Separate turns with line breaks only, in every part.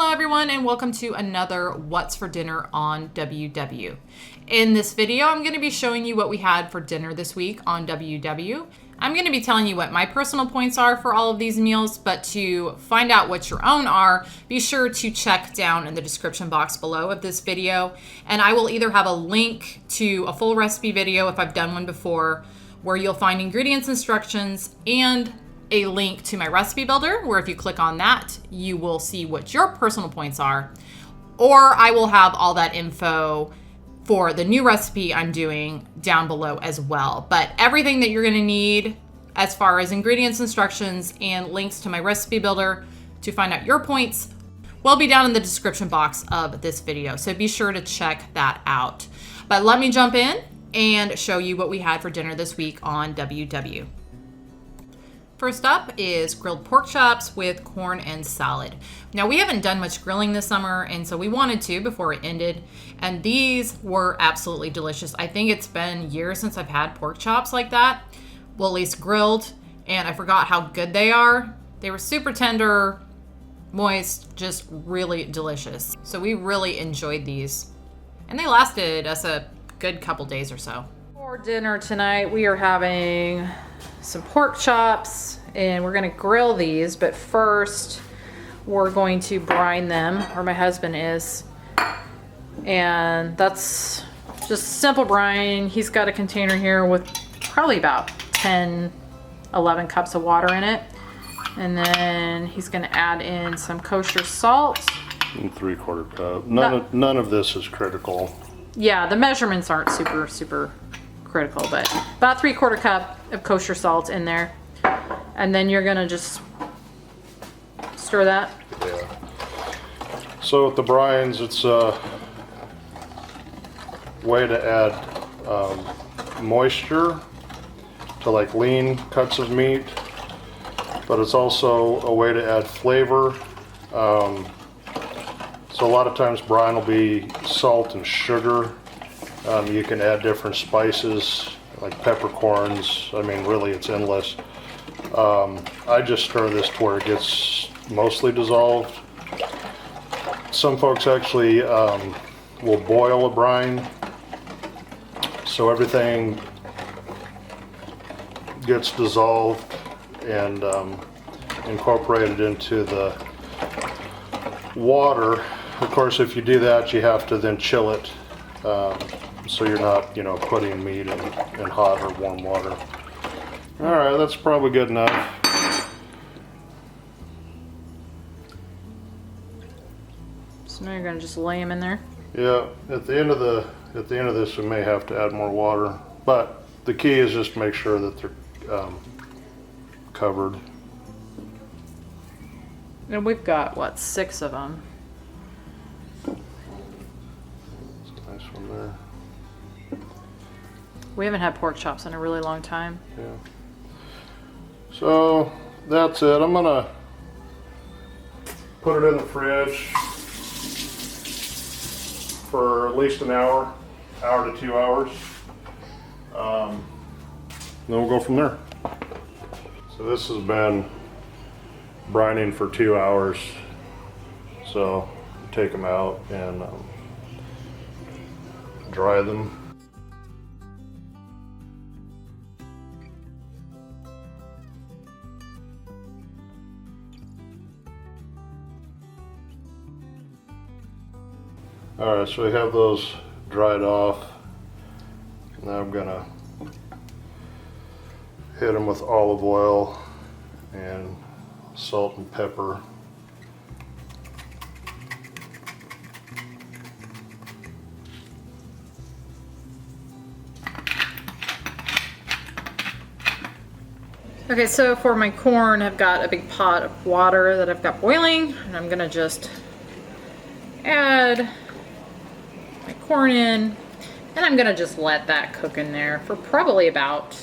Hello everyone and welcome to another What's for Dinner on WW. In this video, I'm going to be showing you what we had for dinner this week on WW. I'm going to be telling you what my personal points are for all of these meals, but to find out what your own are, be sure to check down in the description box below of this video. And I will either have a link to a full recipe video if I've done one before, where you'll find ingredients instructions and a link to my recipe builder, where if you click on that, you will see what your personal points are. Or I will have all that info for the new recipe I'm doing down below as well. But everything that you're gonna need as far as ingredients instructions and links to my recipe builder to find out your points will be down in the description box of this video. So be sure to check that out. But let me jump in and show you what we had for dinner this week on WW. First up is grilled pork chops with corn and salad. Now we haven't done much grilling this summer, and so we wanted to before it ended, and these were absolutely delicious. I think it's been years since I've had pork chops like that, well, at least grilled, and I forgot how good they are. They were super tender, moist, just really delicious. So we really enjoyed these, and they lasted us a good couple days or so. For dinner tonight, we are having some pork chops, and we're gonna grill these, but first we're going to brine them, or my husband is, and that's just simple brine. He's got a container here with probably about 10-11 cups of water in it, and then he's gonna add in some kosher salt
and 3/4 cup. None of this is critical.
Yeah, the measurements aren't super critical, but about 3/4 cup of kosher salt in there, and then you're gonna just stir that.
Yeah. So with the brines, it's a way to add moisture to like lean cuts of meat, but it's also a way to add flavor. So a lot of times brine will be salt and sugar. You can add different spices like peppercorns. I mean, really, it's endless. I just stir this to where it gets mostly dissolved. Some folks actually will boil a brine, so everything gets dissolved and incorporated into the water. Of course, if you do that, you have to then chill it. So you're not, putting meat in hot or warm water. All right, that's probably good enough.
So now you're gonna just lay them in there.
Yeah, at the end of this, we may have to add more water, but the key is just to make sure that they're covered.
And we've got what, 6 of them.
Nice one there.
We haven't had pork chops in a really long time.
Yeah. So that's it. I'm gonna put it in the fridge for at least an hour to 2 hours. Then we'll go from there. So this has been brining for 2 hours. So take them out and dry them. All right, so we have those dried off. Now I'm gonna hit them with olive oil and salt and pepper.
Okay, so for my corn, I've got a big pot of water that I've got boiling, and I'm gonna just add my corn in, and I'm gonna just let that cook in there for probably about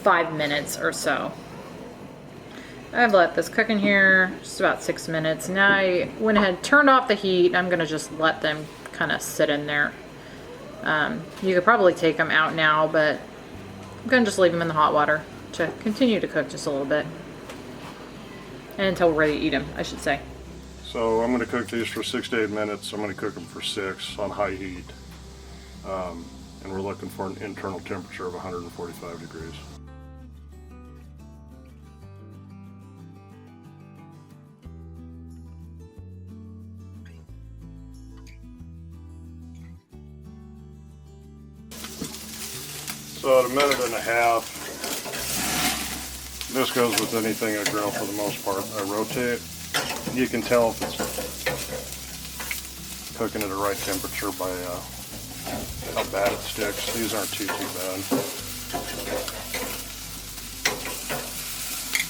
5 minutes or so. I've let this cook in here just about 6 minutes. Now I went ahead, turned off the heat. I'm gonna just let them kind of sit in there. You could probably take them out now, but I'm gonna just leave them in the hot water to continue to cook just a little bit, and until we're ready to eat them, I should say.
So I'm going to cook these for 6 to 8 minutes. I'm going to cook them for 6 on high heat. And we're looking for an internal temperature of 145 degrees. So at 1.5 minutes, this goes with anything I grill for the most part. I rotate. You can tell if it's cooking at the right temperature by how bad it sticks. These aren't too bad.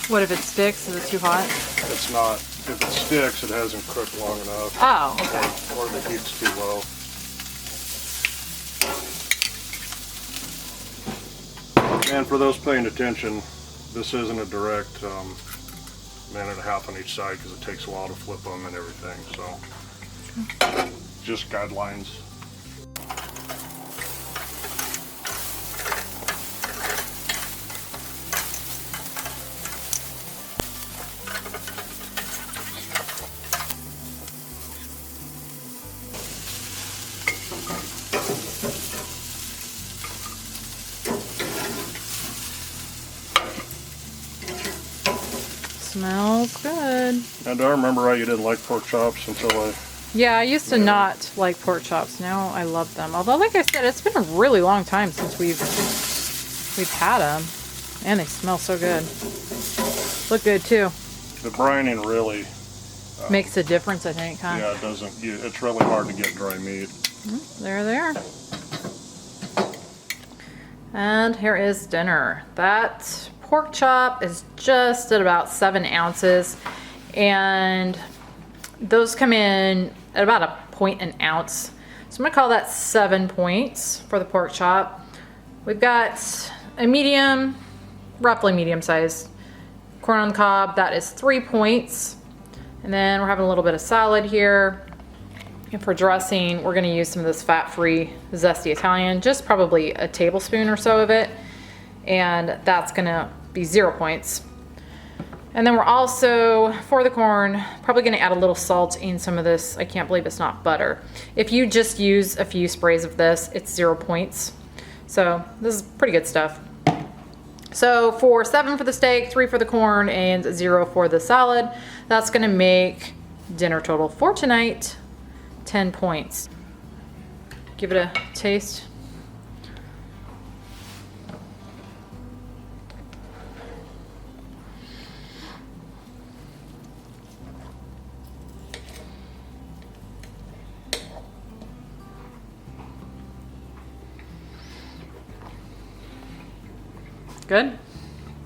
What if it sticks? Is it too hot?
It's not. If it sticks, it hasn't cooked long enough.
Oh, okay.
Or the heat's too low. And for those paying attention, this isn't a direct 1.5 minutes on each side because it takes a while to flip them and everything. So, just guidelines.
Smells good.
Now, do I remember right? You didn't like pork chops until I...
Yeah, I used to not like pork chops. Now I love them. Although, like I said, it's been a really long time since we've had them, and they smell so good. Look good too.
The brining really
makes a difference, I think, huh?
Yeah, it doesn't. It's really hard to get dry meat.
There they are. And here is dinner. That pork chop is just at about 7 ounces, and those come in at about a point an ounce. So I'm gonna call that 7 points for the pork chop. We've got a medium, roughly medium sized corn on the cob. That is 3 points. And then we're having a little bit of salad here. And for dressing, we're gonna use some of this fat-free zesty Italian, just probably a tablespoon or so of it. And that's gonna be 0 points. And then we're also, for the corn, probably gonna add a little salt in some of this. I can't believe it's not butter. If you just use a few sprays of this, it's 0 points. So this is pretty good stuff. So for 7 for the steak, 3 for the corn, and 0 for the salad, that's gonna make dinner total for tonight 10 points. Give it a taste. Good?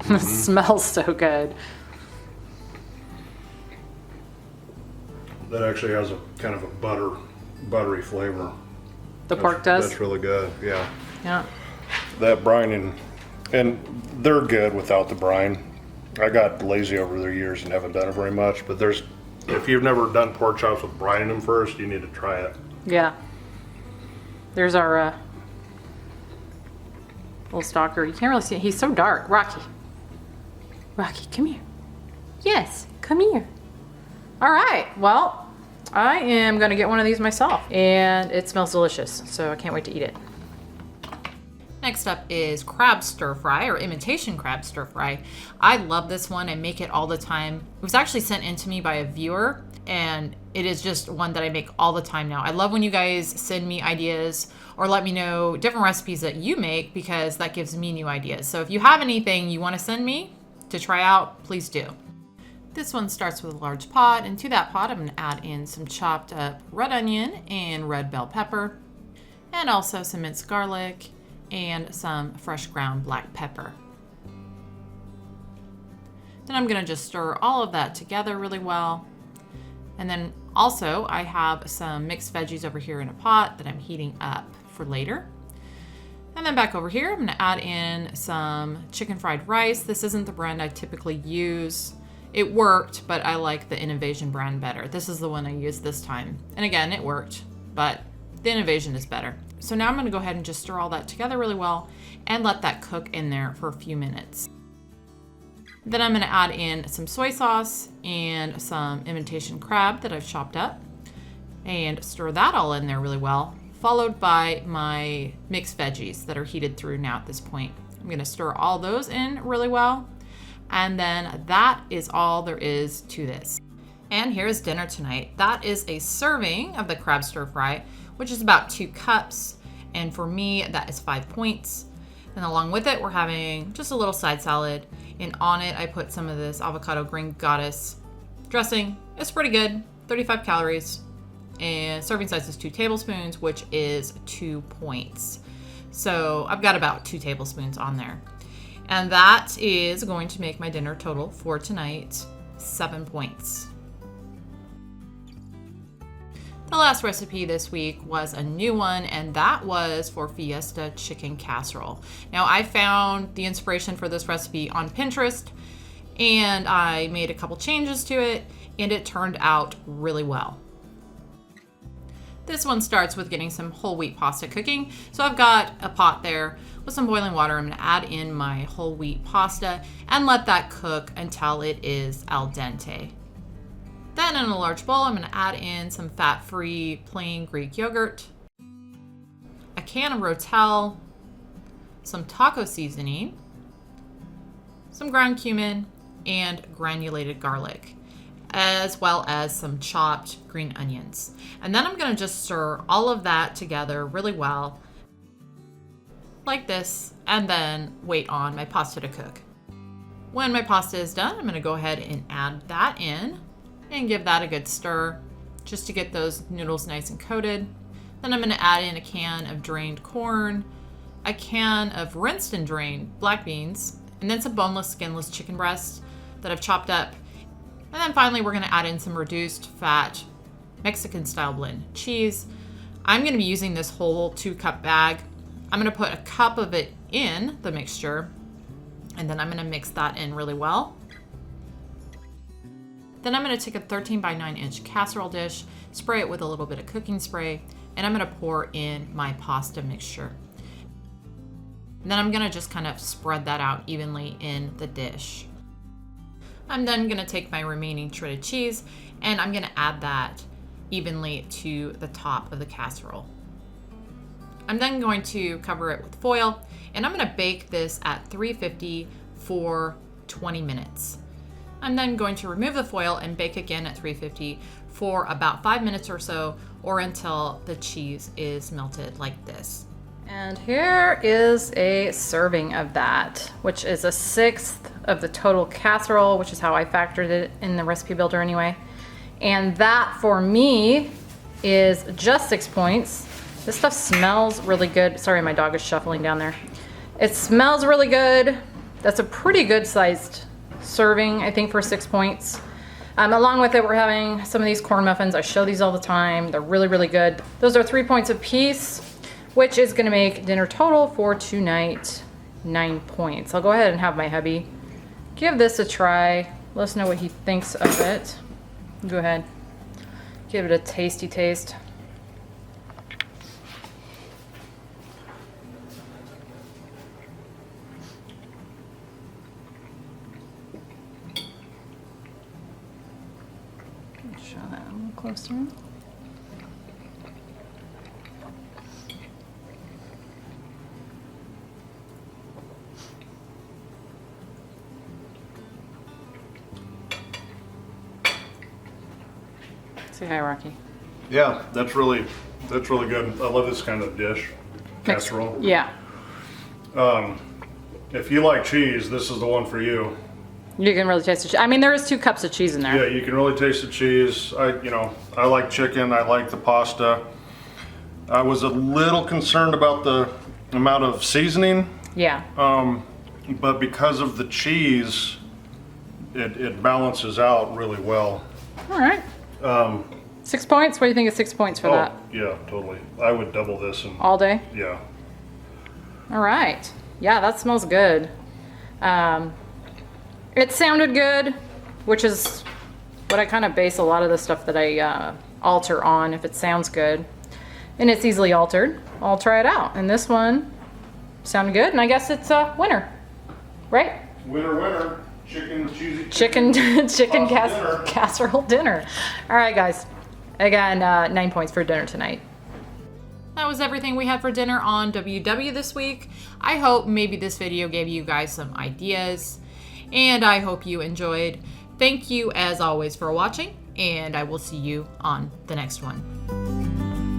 It smells so good.
That actually has a kind of a buttery flavor.
The pork does?
That's really good, yeah.
Yeah.
That brining, and they're good without the brine. I got lazy over the years and haven't done it very much, but if you've never done pork chops with brining them first, you need to try it.
Yeah. There's our little stalker. You can't really see it. He's so dark. Rocky, come here. Yes, come here. All right, well, I am gonna get one of these myself, and it smells delicious, so I can't wait to eat it. Next up is Krab Stir-Fry, or imitation Krab Stir-Fry. I love this one. I make it all the time. It was actually sent in to me by a viewer, and it is just one that I make all the time now. I love when you guys send me ideas or let me know different recipes that you make, because that gives me new ideas. So if you have anything you want to send me to try out, please do. This one starts with a large pot, and to that pot I'm going to add in some chopped up red onion and red bell pepper, and also some minced garlic and some fresh ground black pepper. Then I'm going to just stir all of that together really well. And then also I have some mixed veggies over here in a pot that I'm heating up for later. And then back over here, I'm going to add in some chicken fried rice. This isn't the brand I typically use. It worked, but I like the Innovation brand better. This is the one I used this time. And again, it worked, but the Innovation is better. So now I'm going to go ahead and just stir all that together really well and let that cook in there for a few minutes. Then I'm gonna add in some soy sauce and some imitation crab that I've chopped up and stir that all in there really well, followed by my mixed veggies that are heated through now at this point. I'm gonna stir all those in really well, and then that is all there is to this. And here's dinner tonight. That is a serving of the Krab Stir-Fry, which is about 2 cups, and for me, that is 5 points. And along with it, we're having just a little side salad, and on it, I put some of this avocado green goddess dressing. It's pretty good, 35 calories, and serving size is 2 tablespoons, which is 2 points. So I've got about 2 tablespoons on there. And that is going to make my dinner total for tonight 7 points. The last recipe this week was a new one, and that was for Fiesta Chicken Casserole. Now, I found the inspiration for this recipe on Pinterest, and I made a couple changes to it, and it turned out really well. This one starts with getting some whole wheat pasta cooking. So I've got a pot there with some boiling water. I'm gonna add in my whole wheat pasta and let that cook until it is al dente. Then in a large bowl, I'm gonna add in some fat-free plain Greek yogurt, a can of Rotel, some taco seasoning, some ground cumin, and granulated garlic, as well as some chopped green onions. And then I'm gonna just stir all of that together really well, like this, and then wait on my pasta to cook. When my pasta is done, I'm gonna go ahead and add that in and give that a good stir just to get those noodles nice and coated. Then I'm gonna add in a can of drained corn, a can of rinsed and drained black beans, and then some boneless, skinless chicken breasts that I've chopped up. And then finally, we're gonna add in some reduced fat Mexican style blend cheese. I'm gonna be using this whole 2-cup bag. I'm gonna put a cup of it in the mixture, and then I'm gonna mix that in really well. Then I'm gonna take a 13 by 9 inch casserole dish, spray it with a little bit of cooking spray, and I'm gonna pour in my pasta mixture. And then I'm gonna just kind of spread that out evenly in the dish. I'm then gonna take my remaining shredded cheese and I'm gonna add that evenly to the top of the casserole. I'm then going to cover it with foil, and I'm gonna bake this at 350 for 20 minutes. I'm then going to remove the foil and bake again at 350 for about 5 minutes or so, or until the cheese is melted like this. And here is a serving of that, which is a 1/6 of the total casserole, which is how I factored it in the recipe builder anyway. And that for me is just 6 points. This stuff smells really good. Sorry, my dog is shuffling down there. It smells really good. That's a pretty good sized serving, I think, for 6 points. Along with it, we're having some of these corn muffins. I show these all the time. They're really, really good. Those are 3 points a piece, which is gonna make dinner total for tonight 9 points. I'll go ahead and have my hubby give this a try. Let us know what he thinks of it. Go ahead, give it a tasty taste. Show that a little closer. Say hi, Rocky.
Yeah, that's really good. I love this kind of dish, casserole.
Yeah.
If you like cheese, this is the one for you.
You can really taste the cheese. I mean, there is 2 cups of cheese in there.
Yeah, you can really taste the cheese. I like chicken. I like the pasta. I was a little concerned about the amount of seasoning.
Yeah.
But because of the cheese, it balances out really well.
All right. 6 points? What do you think of 6 points for that?
Yeah, totally. I would double this and
All day?
yeah.
All right. Yeah, that smells good. It sounded good, which is what I kind of base a lot of the stuff that I alter on, if it sounds good. And it's easily altered. I'll try it out. And this one sounded good, and I guess it's a winner, right?
Winner, winner. chicken cheesy
chicken
dinner.
casserole dinner. All right, guys. Again, 9 points for dinner tonight. That was everything we had for dinner on WW this week. I hope maybe this video gave you guys some ideas, and I hope you enjoyed. Thank you as always for watching, and I will see you on the next one.